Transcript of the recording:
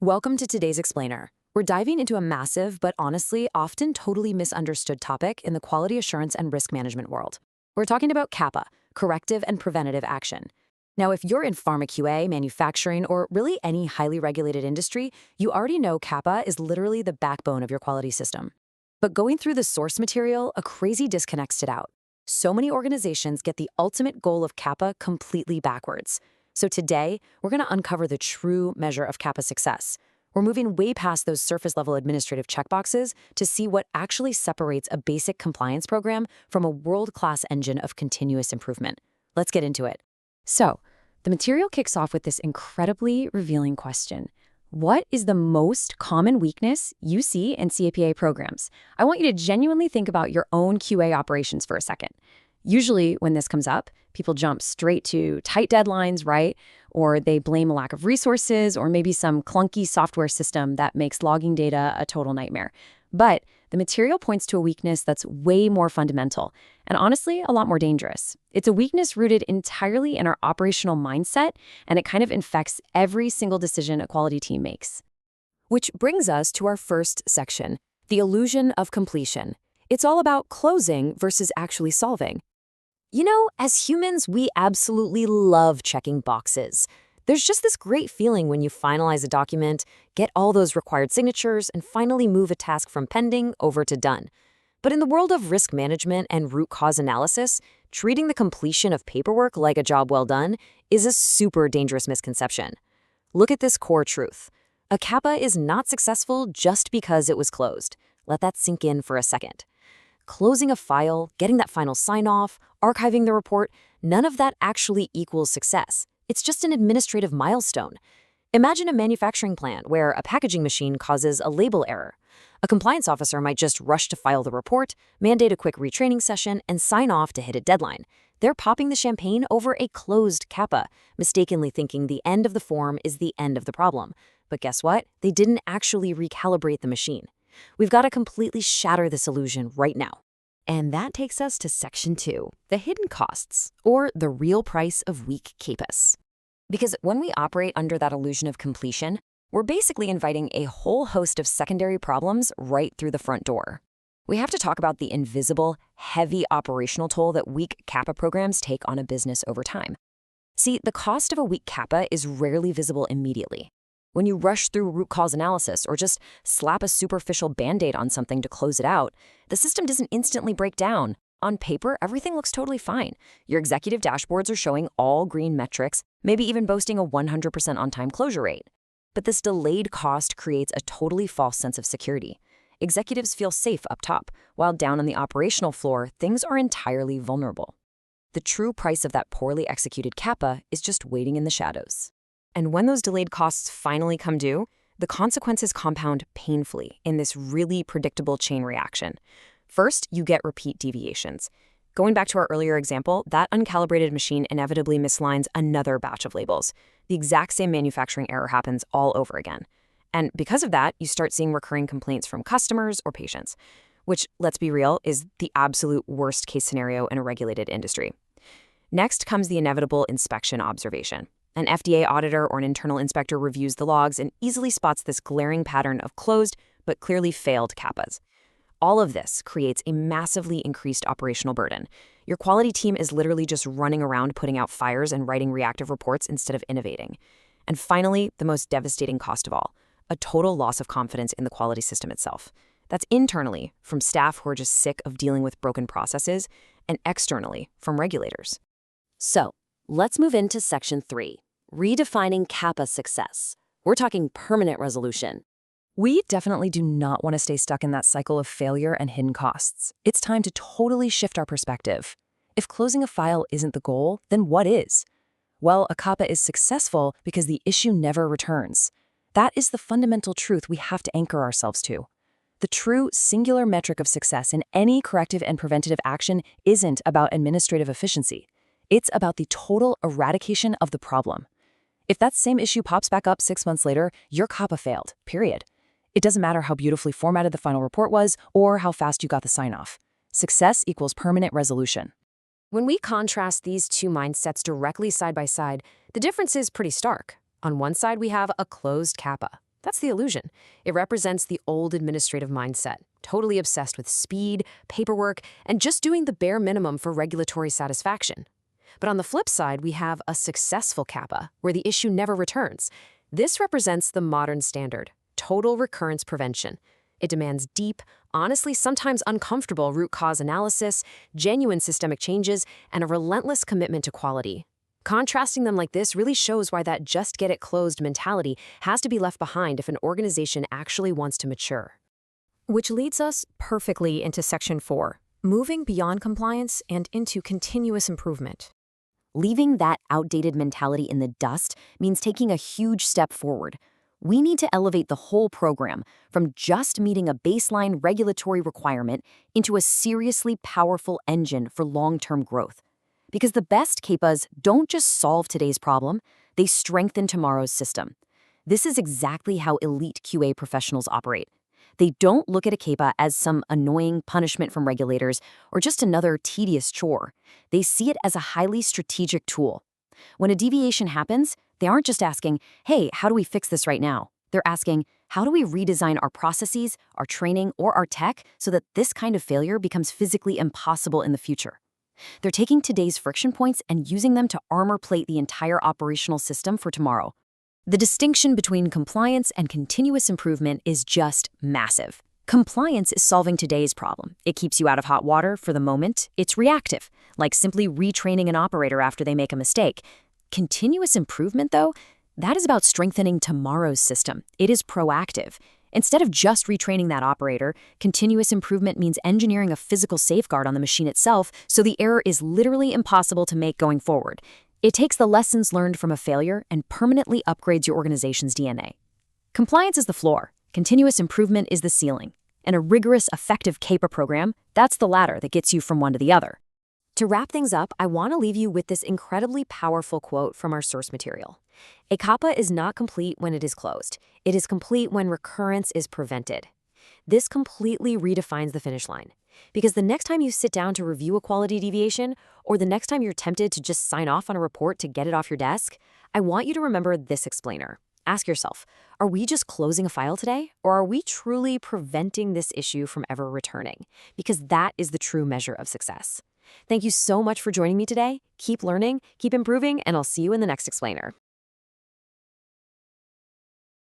Welcome to today's Explainer. We're diving into a massive, but honestly, often totally misunderstood topic in the quality assurance and risk management world. We're talking about CAPA, corrective and preventative action. Now, if you're in pharma QA, manufacturing, or really any highly regulated industry, you already know CAPA is literally the backbone of your quality system. But going through the source material, a crazy disconnect stood out. So many organizations get the ultimate goal of CAPA completely backwards. So today, we're going to uncover the true measure of CAPA success. We're moving way past those surface-level administrative checkboxes to see what actually separates a basic compliance program from a world-class engine of continuous improvement. Let's get into it. So, the material kicks off with this incredibly revealing question. What is the most common weakness you see in CAPA programs? I want you to genuinely think about your own QA operations for a second. Usually when this comes up, people jump straight to tight deadlines, right? Or they blame a lack of resources or maybe some clunky software system that makes logging data a total nightmare. But the material points to a weakness that's way more fundamental and honestly a lot more dangerous. It's a weakness rooted entirely in our operational mindset, and it kind of infects every single decision a quality team makes. Which brings us to our first section, the illusion of completion. It's all about closing versus actually solving. You know, as humans, we absolutely love checking boxes. There's just this great feeling when you finalize a document, get all those required signatures, and finally move a task from pending over to done. But in the world of risk management and root cause analysis, treating the completion of paperwork like a job well done is a super dangerous misconception. Look at this core truth. A CAPA is not successful just because it was closed. Let that sink in for a second. Closing a file, getting that final sign-off, archiving the report, none of that actually equals success. It's just an administrative milestone. Imagine a manufacturing plant where a packaging machine causes a label error. A compliance officer might just rush to file the report, mandate a quick retraining session, and sign off to hit a deadline. They're popping the champagne over a closed CAPA, mistakenly thinking the end of the form is the end of the problem. But guess what? They didn't actually recalibrate the machine. We've got to completely shatter this illusion right now. And that takes us to Section 2, the hidden costs, or the real price of weak CAPAs. Because when we operate under that illusion of completion, we're basically inviting a whole host of secondary problems right through the front door. We have to talk about the invisible, heavy operational toll that weak CAPA programs take on a business over time. See, the cost of a weak CAPA is rarely visible immediately. When you rush through root cause analysis or just slap a superficial Band-Aid on something to close it out, the system doesn't instantly break down. On paper, everything looks totally fine. Your executive dashboards are showing all green metrics, maybe even boasting a 100% on-time closure rate. But this delayed cost creates a totally false sense of security. Executives feel safe up top, while down on the operational floor, things are entirely vulnerable. The true price of that poorly executed CAPA is just waiting in the shadows. And when those delayed costs finally come due, the consequences compound painfully in this really predictable chain reaction. First, you get repeat deviations. Going back to our earlier example, that uncalibrated machine inevitably mislines another batch of labels. The exact same manufacturing error happens all over again. And because of that, you start seeing recurring complaints from customers or patients, which, let's be real, is the absolute worst case scenario in a regulated industry. Next comes the inevitable inspection observation. An FDA auditor or an internal inspector reviews the logs and easily spots this glaring pattern of closed but clearly failed CAPAs. All of this creates a massively increased operational burden. Your quality team is literally just running around putting out fires and writing reactive reports instead of innovating. And finally, the most devastating cost of all, a total loss of confidence in the quality system itself. That's internally from staff who are just sick of dealing with broken processes, and externally from regulators. So, let's move into Section 3, redefining CAPA success. We're talking permanent resolution. We definitely do not want to stay stuck in that cycle of failure and hidden costs. It's time to totally shift our perspective. If closing a file isn't the goal, then what is? Well, a CAPA is successful because the issue never returns. That is the fundamental truth we have to anchor ourselves to. The true singular metric of success in any corrective and preventative action isn't about administrative efficiency. It's about the total eradication of the problem. If that same issue pops back up 6 months later, your CAPA failed, period. It doesn't matter how beautifully formatted the final report was or how fast you got the sign-off. Success equals permanent resolution. When we contrast these two mindsets directly side by side, the difference is pretty stark. On one side, we have a closed CAPA, That's the illusion. It represents the old administrative mindset, totally obsessed with speed, paperwork, and just doing the bare minimum for regulatory satisfaction. But on the flip side, we have a successful CAPA, where the issue never returns. This represents the modern standard, total recurrence prevention. It demands deep, honestly sometimes uncomfortable root cause analysis, genuine systemic changes, and a relentless commitment to quality. Contrasting them like this really shows why that just get it closed mentality has to be left behind if an organization actually wants to mature. Which leads us perfectly into Section 4, moving beyond compliance and into continuous improvement. Leaving that outdated mentality in the dust means taking a huge step forward. We need to elevate the whole program from just meeting a baseline regulatory requirement into a seriously powerful engine for long-term growth. Because the best CAPAs don't just solve today's problem, they strengthen tomorrow's system. This is exactly how elite QA professionals operate. They don't look at a CAPA as some annoying punishment from regulators or just another tedious chore. They see it as a highly strategic tool. When a deviation happens, they aren't just asking, hey, how do we fix this right now? They're asking, how do we redesign our processes, our training, or our tech so that this kind of failure becomes physically impossible in the future? They're taking today's friction points and using them to armor plate the entire operational system for tomorrow. The distinction between compliance and continuous improvement is just massive. Compliance is solving today's problem. It keeps you out of hot water for the moment. It's reactive, like simply retraining an operator after they make a mistake. Continuous improvement, though, that is about strengthening tomorrow's system. It is proactive. Instead of just retraining that operator, continuous improvement means engineering a physical safeguard on the machine itself so the error is literally impossible to make going forward. It takes the lessons learned from a failure and permanently upgrades your organization's DNA. Compliance is the floor. Continuous improvement is the ceiling. And a rigorous, effective CAPA program, that's the ladder that gets you from one to the other. To wrap things up, I want to leave you with this incredibly powerful quote from our source material. A CAPA is not complete when it is closed. It is complete when recurrence is prevented. This completely redefines the finish line. Because the next time you sit down to review a quality deviation, or the next time you're tempted to just sign off on a report to get it off your desk, I want you to remember this explainer. Ask yourself, are we just closing a file today, or are we truly preventing this issue from ever returning? Because that is the true measure of success. Thank you so much for joining me today. Keep learning, keep improving, and I'll see you in the next explainer.